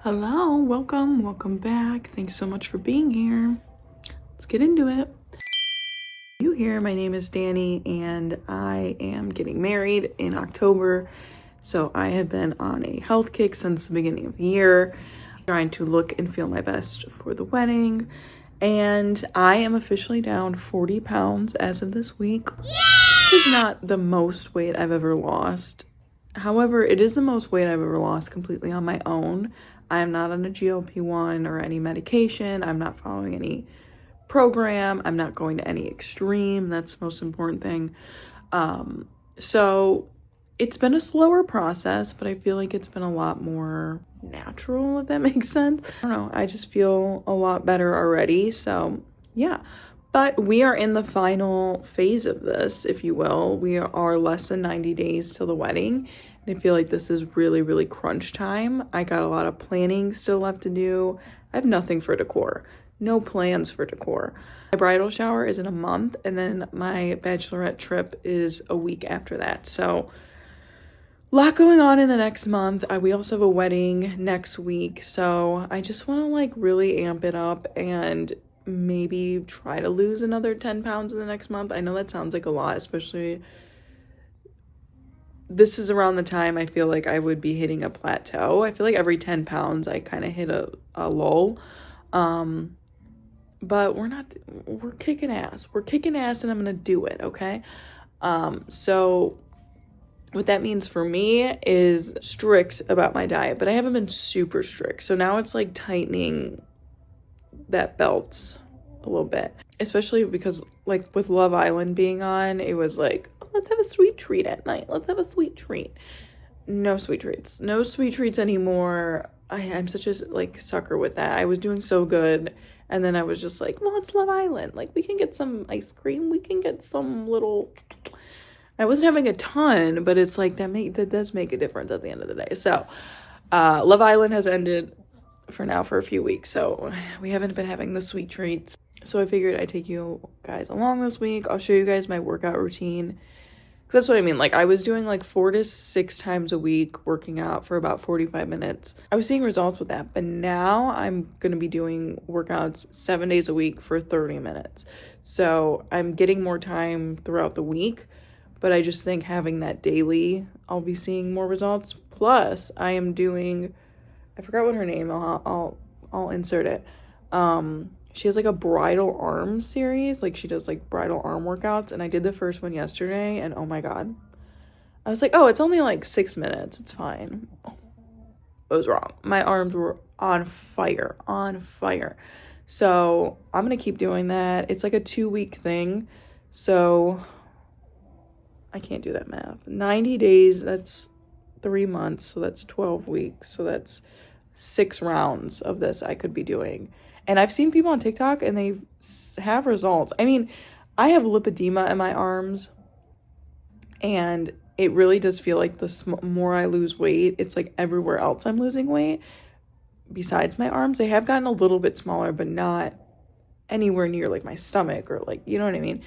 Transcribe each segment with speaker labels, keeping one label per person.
Speaker 1: Hello, welcome back. Thanks so much for being here. Let's get into it. You here, my name is Danny and I am getting married in October. So I have been on a health kick since the beginning of the year, trying to look and feel my best for the wedding. And I am officially down 40 pounds as of this week. Which is not the most weight I've ever lost. However, it is the most weight I've ever lost completely on my own. I am not on a GLP-1 or any medication. I'm not following any program. I'm not going to any extreme. That's the most important thing. So it's been a slower process, but I feel like it's been a lot more natural, if that makes sense. I don't know. I just feel a lot better already. So yeah. But we are in the final phase of this, if you will. We are less than 90 days till the wedding. And I feel like this is really, really crunch time. I got a lot of planning still left to do. I have nothing for decor. No plans for decor. My bridal shower is in a month, and then my bachelorette trip is a week after that. So a lot going on in the next month. We also have a wedding next week. So I just want to like really amp it up and maybe try to lose another 10 pounds in the next month. I know that sounds like a lot, especially this is around the time I feel like I would be hitting a plateau. I feel like every 10 pounds I kind of hit a lull. But we're kicking ass. We're kicking ass and I'm gonna do it, okay? So what that means for me is strict about my diet, but I haven't been super strict. So now it's like tightening that belt a little bit, especially because like with Love Island being on, it was like, oh, let's have a sweet treat at night. Let's have a sweet treat. No sweet treats. No sweet treats anymore. I'm such a like sucker with that. I was doing so good. And then I was just like, well, it's Love Island. Like we can get some ice cream. We can get some little, I wasn't having a ton, but it's like that does make a difference at the end of the day. So Love Island has ended for now for a few weeks, so we haven't been having the sweet treats. So I figured I'd take you guys along this week. I'll show you guys my workout routine, because that's what I mean. Like I was doing like 4 to 6 times a week working out for about 45 minutes. I was seeing results with that, but now I'm gonna be doing workouts 7 days a week for 30 minutes. So I'm getting more time throughout the week, but I just think having that daily, I'll be seeing more results. Plus I am doing, I forgot what her name, I'll insert it. She has like a bridal arm series, like she does like bridal arm workouts, and I did the first one yesterday, and oh my god. I was like, oh, it's only like 6 minutes, it's fine. I was wrong. My arms were on fire. So I'm gonna keep doing that. It's like a 2-week thing, so I can't do that math. 90 days, that's 3 months, so that's 12 weeks, so that's 6 rounds of this I could be doing. And I've seen people on TikTok and they have results. I mean, I have lipedema in my arms, and it really does feel like the more I lose weight, it's like everywhere else I'm losing weight besides my arms. They have gotten a little bit smaller, but not anywhere near like my stomach or like, you know what I mean?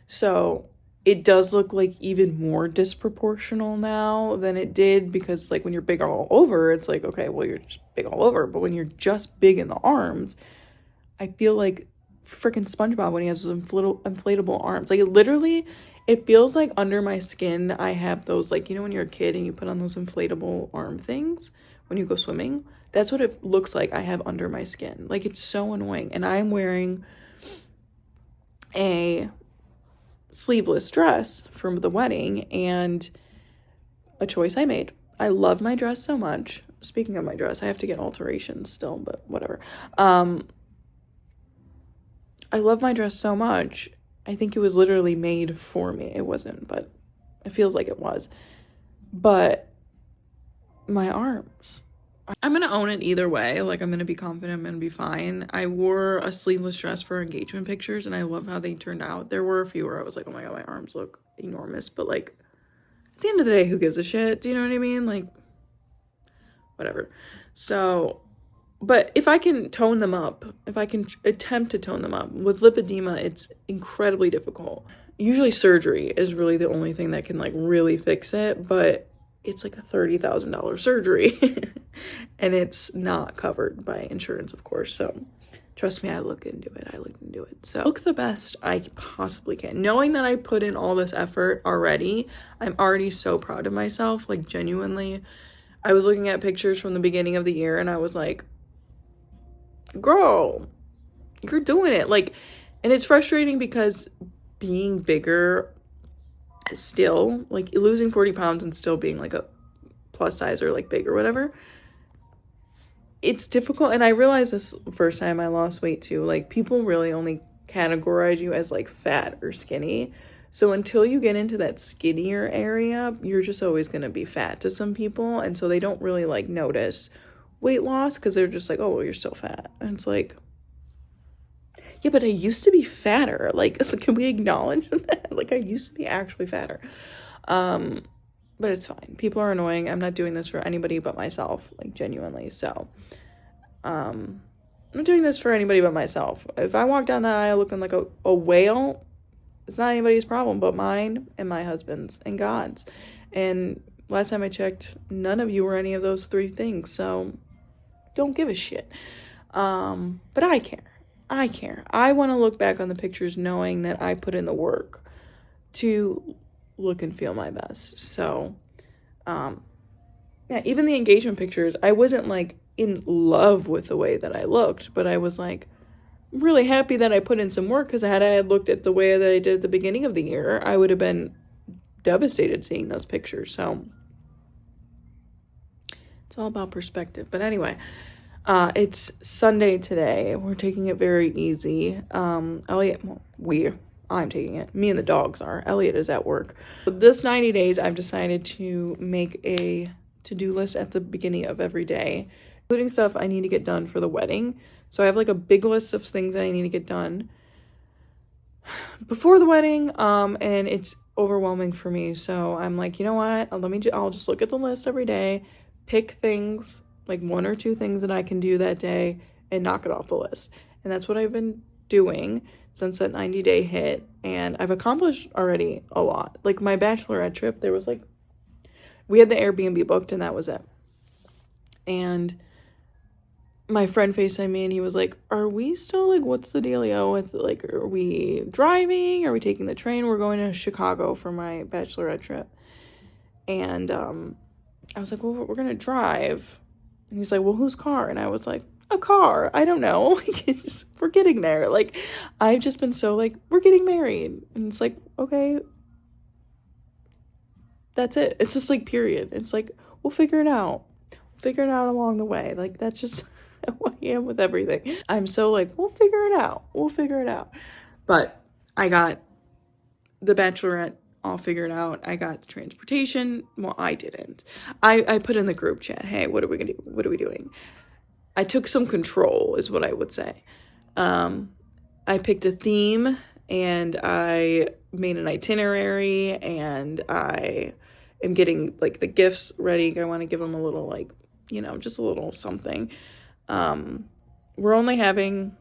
Speaker 1: So it does look like even more disproportional now than it did, because like when you're big all over, it's like, okay, well, you're just big all over. But when you're just big in the arms, I feel like freaking SpongeBob when he has those inflatable arms. Like literally, it feels like under my skin, I have those, like, you know, when you're a kid and you put on those inflatable arm things when you go swimming? That's what it looks like I have under my skin. Like, it's so annoying. And I'm wearing a sleeveless dress from the wedding, and a choice I made. I love my dress so much. Speaking of my dress, I have to get alterations still, but whatever. I love my dress so much. I think it was literally made for me. It wasn't, but it feels like it was. But my arms, I'm gonna own it either way. Like, I'm gonna be confident, I'm gonna be fine. I wore a sleeveless dress for engagement pictures, and I love how they turned out. There were a few where I was like, oh my god, my arms look enormous, but like, at the end of the day, who gives a shit? Do you know what I mean? Like, whatever. So, but if I can tone them up, if I can attempt to tone them up, with lipedema, it's incredibly difficult. Usually surgery is really the only thing that can like really fix it, but it's like a $30,000 surgery and it's not covered by insurance, of course. So trust me, I looked into it. So look the best I possibly can. Knowing that I put in all this effort already, I'm already so proud of myself. Like, genuinely, I was looking at pictures from the beginning of the year and I was like, girl, you're doing it. Like, and it's frustrating because being bigger still, like losing 40 pounds and still being like a plus size or like big or whatever, it's difficult. And I realized this first time I lost weight too, like people really only categorize you as like fat or skinny. So until you get into that skinnier area, you're just always going to be fat to some people. And so they don't really like notice weight loss because they're just like, oh, well, you're still fat. And it's like, yeah, but I used to be fatter. Like, can we acknowledge that? Like, I used to be actually fatter. But it's fine. People are annoying. I'm not doing this for anybody but myself, like, genuinely. So, I'm not doing this for anybody but myself. If I walk down that aisle looking like a whale, it's not anybody's problem but mine and my husband's and God's. And last time I checked, none of you were any of those three things. So, don't give a shit. But I care. I want to look back on the pictures knowing that I put in the work to look and feel my best. So, yeah, even the engagement pictures, I wasn't like in love with the way that I looked, but I was like really happy that I put in some work, because had I had looked at the way that I did at the beginning of the year, I would have been devastated seeing those pictures. So it's all about perspective. But anyway, it's Sunday today. We're taking it very easy. Elliot, I'm taking it. Me and the dogs are. Elliot is at work. This 90 days, I've decided to make a to-do list at the beginning of every day, including stuff I need to get done for the wedding. So I have like a big list of things that I need to get done before the wedding, and it's overwhelming for me. So I'm like, you know what? I'll just look at the list every day, pick things, like 1 or 2 things that I can do that day, and knock it off the list. And that's what I've been doing since that 90-day hit, and I've accomplished already a lot. Like my bachelorette trip, there was like, we had the Airbnb booked and that was it. And my friend FaceTimed me and he was like, are we still like, what's the dealio with, like, are we driving? Are we taking the train? We're going to Chicago for my bachelorette trip. And I was like, well, we're gonna drive. And he's like, well, whose car? And I was like, a car. I don't know. We're getting there. Like, I've just been so like, we're getting married. And it's like, okay, that's it. It's just like, period. It's like, we'll figure it out. We'll figure it out along the way. Like, that's just how I am with everything. I'm so like, we'll figure it out. We'll figure it out. But I got the bachelorette all figured out. I got the transportation. Well, I didn't. I put in the group chat, hey, what are we gonna do? What are we doing? I took some control, is what I would say. I picked a theme and I made an itinerary, and I am getting like the gifts ready. I want to give them a little, like, just a little something. We're only having,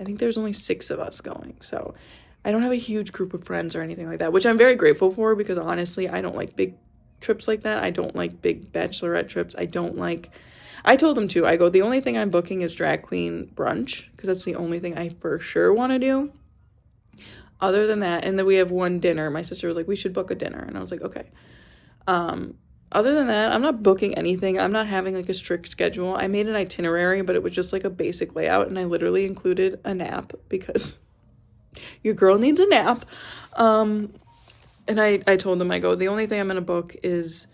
Speaker 1: I think there's only 6 of us going. So I don't have a huge group of friends or anything like that, which I'm very grateful for, because honestly, I don't like big trips like that. I don't like big bachelorette trips. I told them to. I go, the only thing I'm booking is drag queen brunch, because that's the only thing I for sure want to do. Other than that, and then we have one dinner. My sister was like, we should book a dinner. And I was like, okay. Other than that, I'm not booking anything. I'm not having like a strict schedule. I made an itinerary, but it was just like a basic layout. And I literally included a nap, because your girl needs a nap. And I told them, I go, the only thing I'm going to book is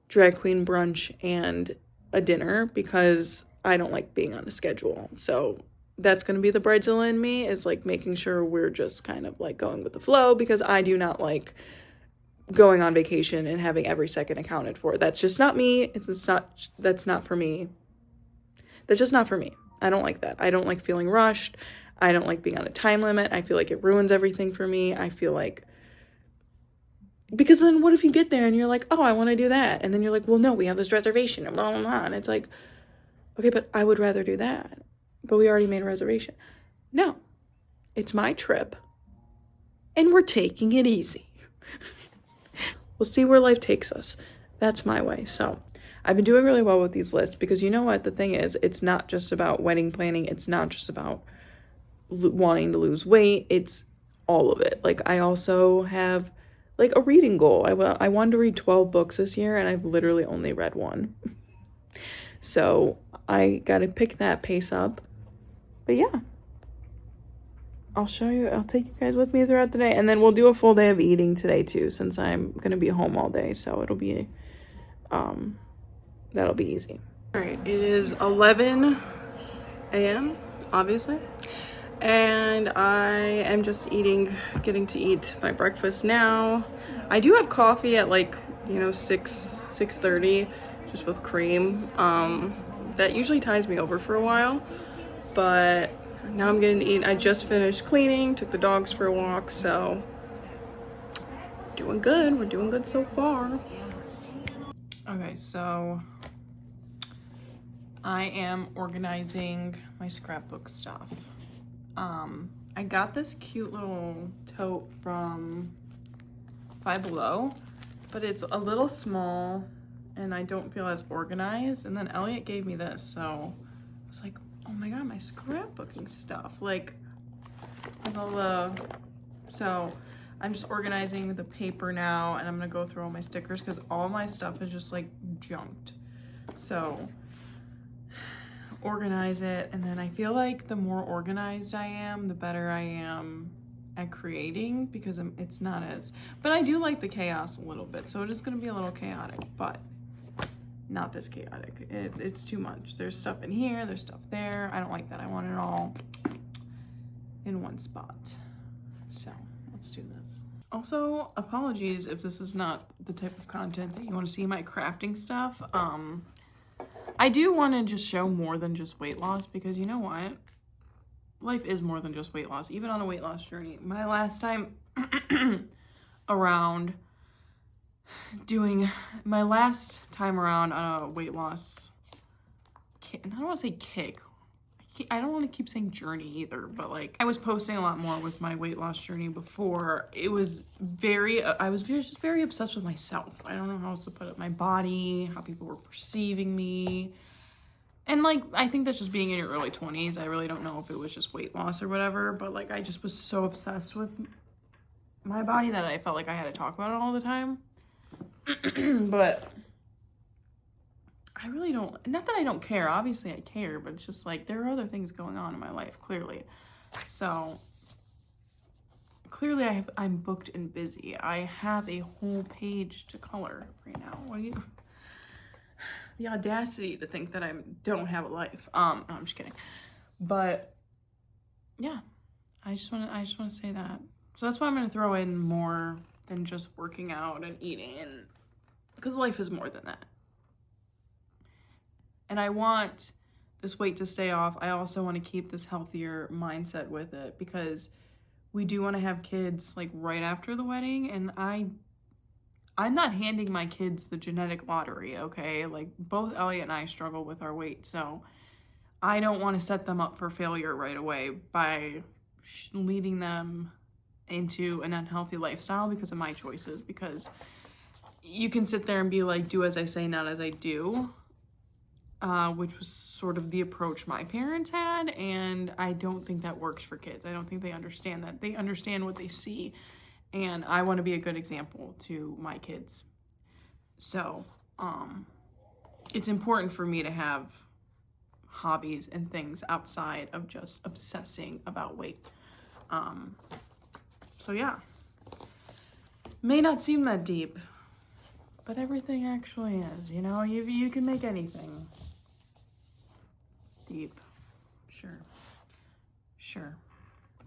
Speaker 1: drag queen brunch and a dinner, because I don't like being on a schedule. So that's going to be the bridezilla in me, is like making sure we're just kind of like going with the flow, because I do not like going on vacation and having every second accounted for. That's just not me. That's not for me. That's just not for me. I don't like that. I don't like feeling rushed. I don't like being on a time limit. I feel like it ruins everything for me. I feel like, because then what if you get there and you're like, oh, I want to do that. And then you're like, well, no, we have this reservation and blah, blah, blah. And it's like, okay, but I would rather do that. But we already made a reservation. No, it's my trip and we're taking it easy. We'll see where life takes us. That's my way. So I've been doing really well with these lists because you know what? The thing is, it's not just about wedding planning. It's not just about wanting to lose weight. It's all of it. Like, I also have like a reading goal. I wanted to read 12 books this year, and I've literally only read one. So I got to pick that pace up. But yeah, I'll take you guys with me throughout the day, and then we'll do a full day of eating today too, since I'm gonna be home all day, so it'll be that'll be easy. All right, it is 11 a.m. obviously, and I am just getting to eat my breakfast now. I do have coffee at like 6:30, just with cream. That usually ties me over for a while, but now I'm getting to eat. I just finished cleaning, took the dogs for a walk, so doing good. We're doing good so far. Okay, so I am organizing my scrapbook stuff. I got this cute little tote from Five Below, but it's a little small and I don't feel as organized. And then Elliot gave me this, so I was like, oh my god, my scrapbooking stuff. Like all the, so I'm just organizing the paper now, and I'm gonna go through all my stickers because all my stuff is just like junked. So organize it, and then I feel like the more organized I am, the better I am at creating, because it's not as, but I do like the chaos a little bit, so it is gonna be a little chaotic, but not this chaotic. It's too much. There's stuff in here, there's stuff there. I don't like that. I want it all in one spot. So let's do this. Also, apologies if this is not the type of content that you want to see, my crafting stuff. I do want to just show more than just weight loss, because you know what? Life is more than just weight loss, even on a weight loss journey. My last time around on a weight loss kick, and I don't want to say kick, I don't want to keep saying journey either, but like I was posting a lot more with my weight loss journey before. I was just very obsessed with myself. I don't know how else to put it. My body, how people were perceiving me. And like, I think that's just being in your early 20s. I really don't know if it was just weight loss or whatever, but like I just was so obsessed with my body that I felt like I had to talk about it all the time. But I really don't, not that I don't care, obviously I care, but it's just like there are other things going on in my life, clearly. So clearly I'm booked and busy. I have a whole page to color right now. The audacity to think that I don't have a life. No, I'm just kidding. But yeah, I just want to say that. So that's why I'm going to throw in more than just working out and eating, and because life is more than that. And I want this weight to stay off. I also want to keep this healthier mindset with it, because we do want to have kids like right after the wedding, and I'm not handing my kids the genetic lottery, okay? Like both Elliot and I struggle with our weight, so I don't want to set them up for failure right away by leading them into an unhealthy lifestyle because of my choices, because you can sit there and be like, do as I say, not as I do, which was sort of the approach my parents had, and I don't think that works for kids. I don't think they understand that. They understand what they see, and I want to be a good example to my kids. So it's important for me to have hobbies and things outside of just obsessing about weight. So yeah, may not seem that deep, but everything actually is, you know. You can make anything deep. Sure.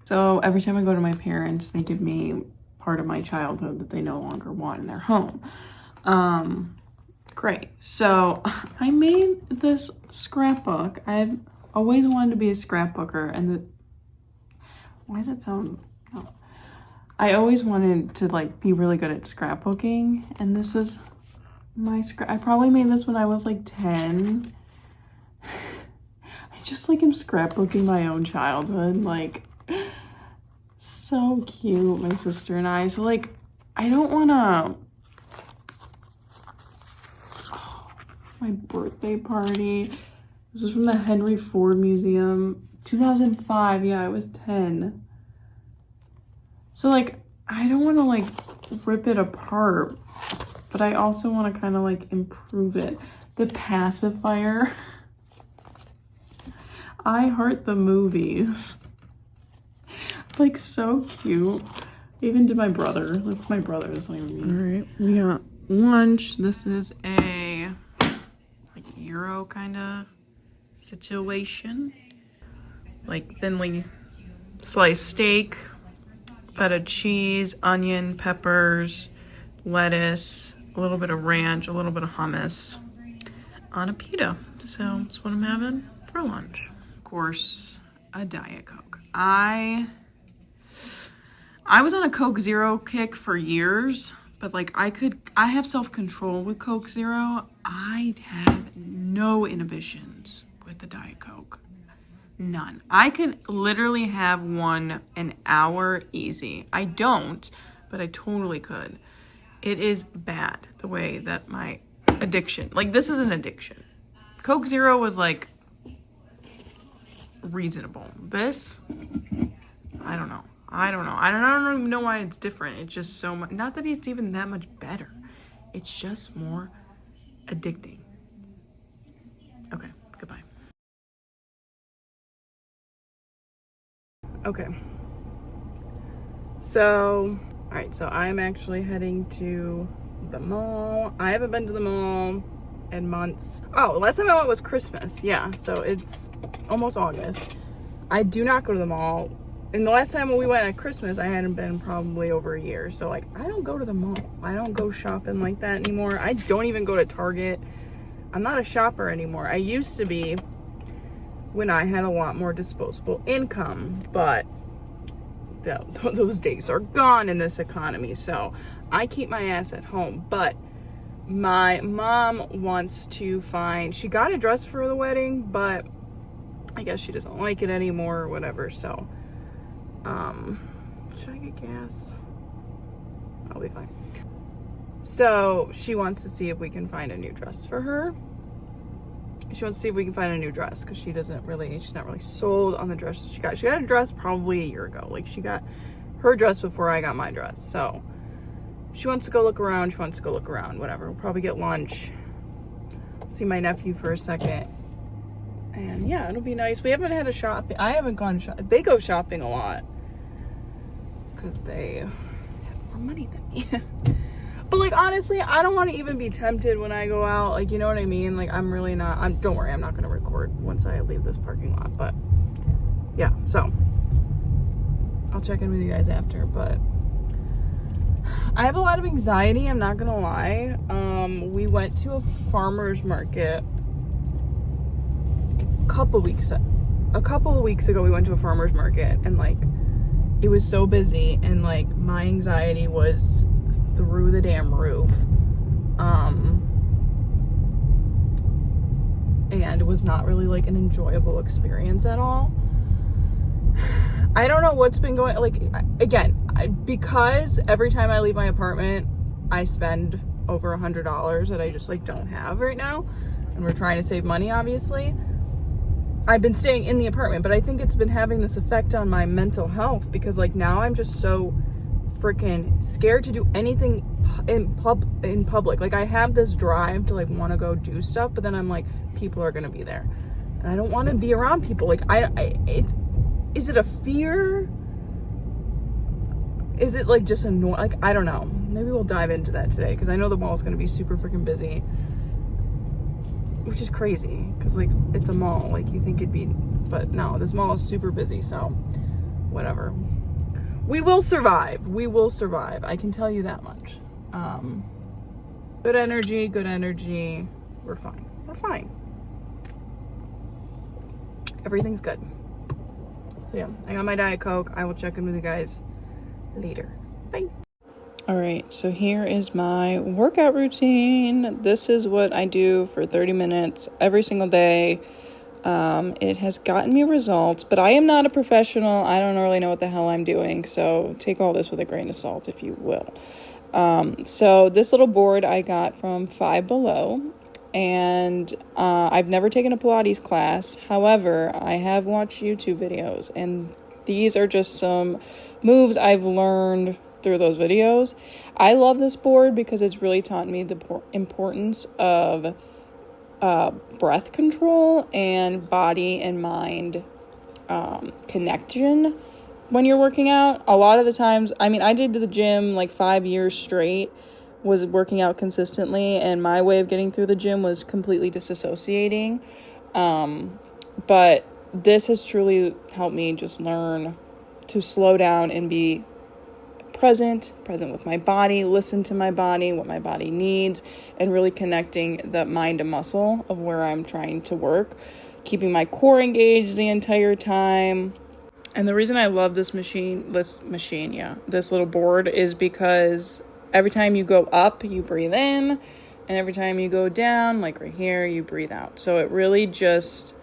Speaker 1: So every time I go to my parents, they give me part of my childhood that they no longer want in their home. Great. So I made this scrapbook. I've always wanted to be a scrapbooker, and why does that sound? No. I always wanted to like be really good at scrapbooking, and this is my I probably made this when I was like 10. I just like am scrapbooking my own childhood, like so cute, my sister and I. So like I don't want to my birthday party. This is from the Henry Ford Museum. 2005, yeah, I was 10. So, like, I don't want to, like, rip it apart, but I also want to kind of, like, improve it. The pacifier. I heart the movies. Like, so cute. Even to my brother. That's my brother. That's not even me. All right, we got lunch. This is a, like, Euro kind of situation. Like, thinly sliced steak, feta cheese, onion, peppers, lettuce, a little bit of ranch, a little bit of hummus on a pita. So that's what I'm having for lunch. Of course, a Diet Coke. I was on a Coke Zero kick for years, but like I have self-control with Coke Zero. I have no inhibitions with the Diet Coke. None. I can literally have one an hour easy. I don't, but I totally could. It is bad the way that my addiction, like this is an addiction. Coke Zero was like reasonable. This, I don't know. I don't even know why it's different. It's just so much, not that it's even that much better. It's just more addicting. Okay, goodbye. Okay. So, all right, so I'm actually heading to the mall. I haven't been to the mall in months. Oh, last time I went was Christmas. Yeah, so it's almost August. I do not go to the mall. And the last time when we went at Christmas, I hadn't been probably over a year. So, like, I don't go to the mall. I don't go shopping like that anymore. I don't even go to Target. I'm not a shopper anymore. I used to be when I had a lot more disposable income, but those days are gone in this economy. So I keep my ass at home. But my mom wants to find, she got a dress for the wedding, but I guess she doesn't like it anymore or whatever. So, should I get gas? I'll be fine. So she wants to see if we can find a new dress for her. She wants to see if we can find a new dress because she's not really sold on the dress that she got. She got a dress probably a year ago. Like, she got her dress before I got my dress. So she wants to go look around. Whatever. We'll probably get lunch. See my nephew for a second. And yeah, it'll be nice. We haven't had a shop. I haven't gone shopping. They go shopping a lot because they have more money than me. But, like, honestly, I don't want to even be tempted when I go out. Like, you know what I mean? Like, I'm really not. Don't worry, I'm not going to record once I leave this parking lot. But, yeah, so I'll check in with you guys after. But I have a lot of anxiety, I'm not going to lie. We went to a farmer's market a couple of weeks ago. We went to a farmer's market, and, like, it was so busy, and, like, my anxiety was through the damn roof. And it was not really, like, an enjoyable experience at all. I don't know what's been going, like, again, because every time I leave my apartment, I spend over $100 that I just, like, don't have right now, and we're trying to save money, obviously. I've been staying in the apartment, but I think it's been having this effect on my mental health because, like, now I'm just so freaking scared to do anything in public. Like, I have this drive to, like, want to go do stuff, but then I'm like, people are gonna be there, and I don't want to be around people. Like, is it a fear? Is it, like, just annoying? Like, I don't know. Maybe we'll dive into that today because I know the mall's gonna be super freaking busy, which is crazy because, like, it's a mall. Like, you think it'd be, but no, this mall is super busy. So whatever. We will survive. I can tell you that much. Good energy. We're fine. Everything's good. So yeah, I got my Diet Coke. I will check in with you guys later. Bye. All right, so here is my workout routine. This is what I do for 30 minutes every single day. It has gotten me results, but I am not a professional. I don't really know what the hell I'm doing, so take all this with a grain of salt, if you will. So this little board I got from Five Below. and I've never taken a Pilates class. However, I have watched YouTube videos, and these are just some moves I've learned through those videos. I love this board because it's really taught me the importance of breath control and body and mind connection when you're working out. A lot of the times, I mean, I did the gym like 5 years straight, was working out consistently, and my way of getting through the gym was completely disassociating. But this has truly helped me just learn to slow down and be present with my body, listen to my body, what my body needs, and really connecting the mind to muscle of where I'm trying to work, keeping my core engaged the entire time. And the reason I love this little board is because every time you go up, you breathe in, and every time you go down, like right here, you breathe out. So it really just,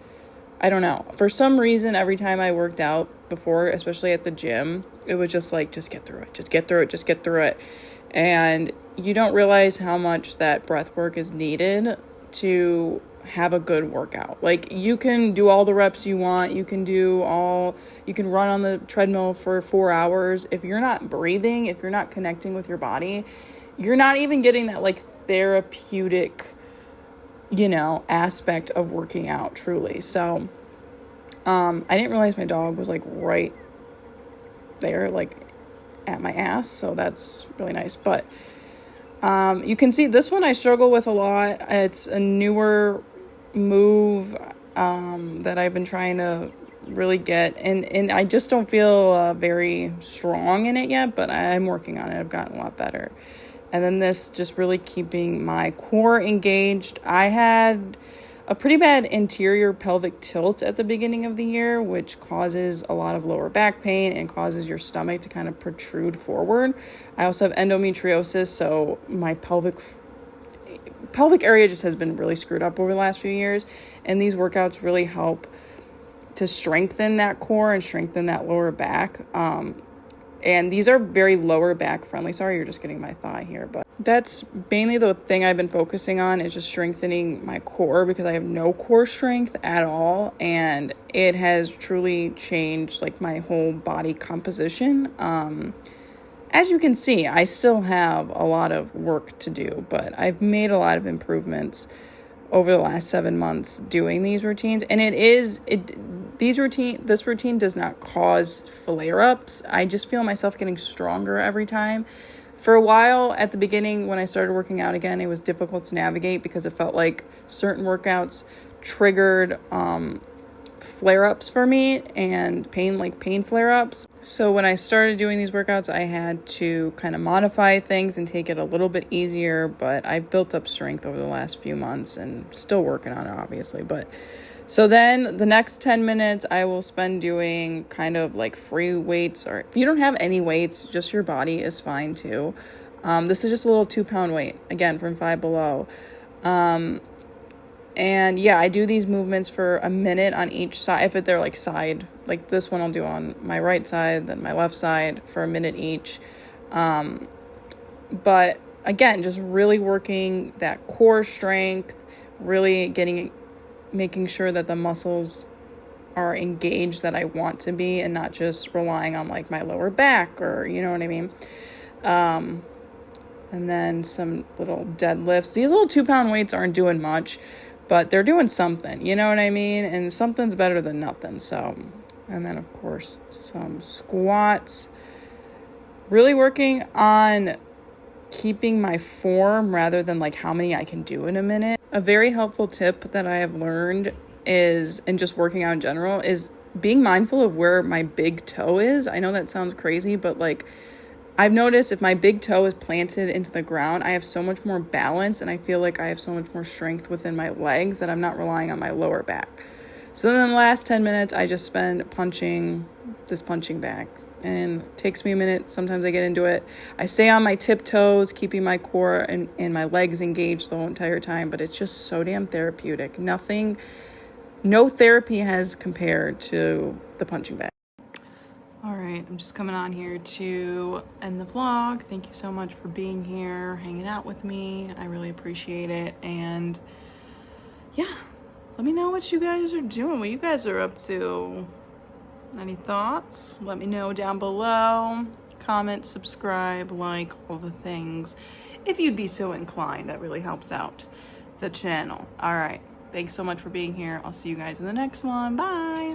Speaker 1: I don't know, for some reason, every time I worked out before, especially at the gym, it was just like, just get through it. And you don't realize how much that breath work is needed to have a good workout. Like, you can do all the reps you want, you can run on the treadmill for 4 hours. If you're not breathing, if you're not connecting with your body, you're not even getting that like therapeutic, aspect of working out truly. So I didn't realize my dog was like right there, like at my ass, so that's really nice. But you can see this one I struggle with a lot. It's a newer move that I've been trying to really get, and I just don't feel very strong in it yet, but I'm working on it. I've gotten a lot better. And then this, just really keeping my core engaged. I had a pretty bad anterior pelvic tilt at the beginning of the year, which causes a lot of lower back pain and causes your stomach to kind of protrude forward. I also have endometriosis, so my pelvic area just has been really screwed up over the last few years, and these workouts really help to strengthen that core and strengthen that lower back. And these are very lower back friendly. Sorry, you're just getting my thigh here, but that's mainly the thing I've been focusing on, is just strengthening my core, because I have no core strength at all, and it has truly changed like my whole body composition. As you can see, I still have a lot of work to do, but I've made a lot of improvements over the last 7 months doing these routines. And this routine does not cause flare-ups. I just feel myself getting stronger every time. For a while at the beginning, when I started working out again, it was difficult to navigate because it felt like certain workouts triggered flare-ups for me, and pain flare-ups. So when I started doing these workouts, I had to kind of modify things and take it a little bit easier, but I've built up strength over the last few months and still working on it, obviously. But so then the next 10 minutes I will spend doing kind of like free weights, or if you don't have any weights, just your body is fine too. This is just a little 2-pound weight, again, from Five Below. And yeah, I do these movements for a minute on each side. If they're like side, like this one I'll do on my right side, then my left side for a minute each. But again, just really working that core strength, really making sure that the muscles are engaged that I want to be, and not just relying on like my lower back, or you know what I mean? And then some little deadlifts. These little 2-pound weights aren't doing much, but they're doing something, you know what I mean? And something's better than nothing. So, and then of course, some squats. Really working on keeping my form rather than like how many I can do in a minute. A very helpful tip that I have learned is, and just working out in general, is being mindful of where my big toe is. I know that sounds crazy, but like, I've noticed if my big toe is planted into the ground, I have so much more balance, and I feel like I have so much more strength within my legs that I'm not relying on my lower back. So then the last 10 minutes, I just spend punching this punching bag, and it takes me a minute. Sometimes I get into it. I stay on my tiptoes, keeping my core and my legs engaged the whole entire time, but it's just so damn therapeutic. No therapy has compared to the punching bag. All right, I'm just coming on here to end the vlog. Thank you so much for being here, hanging out with me. I really appreciate it. And yeah, let me know what you guys are doing, what you guys are up to. Any thoughts? Let me know down below. Comment, subscribe, like, all the things. If you'd be so inclined, that really helps out the channel. All right. Thanks so much for being here. I'll see you guys in the next one. Bye.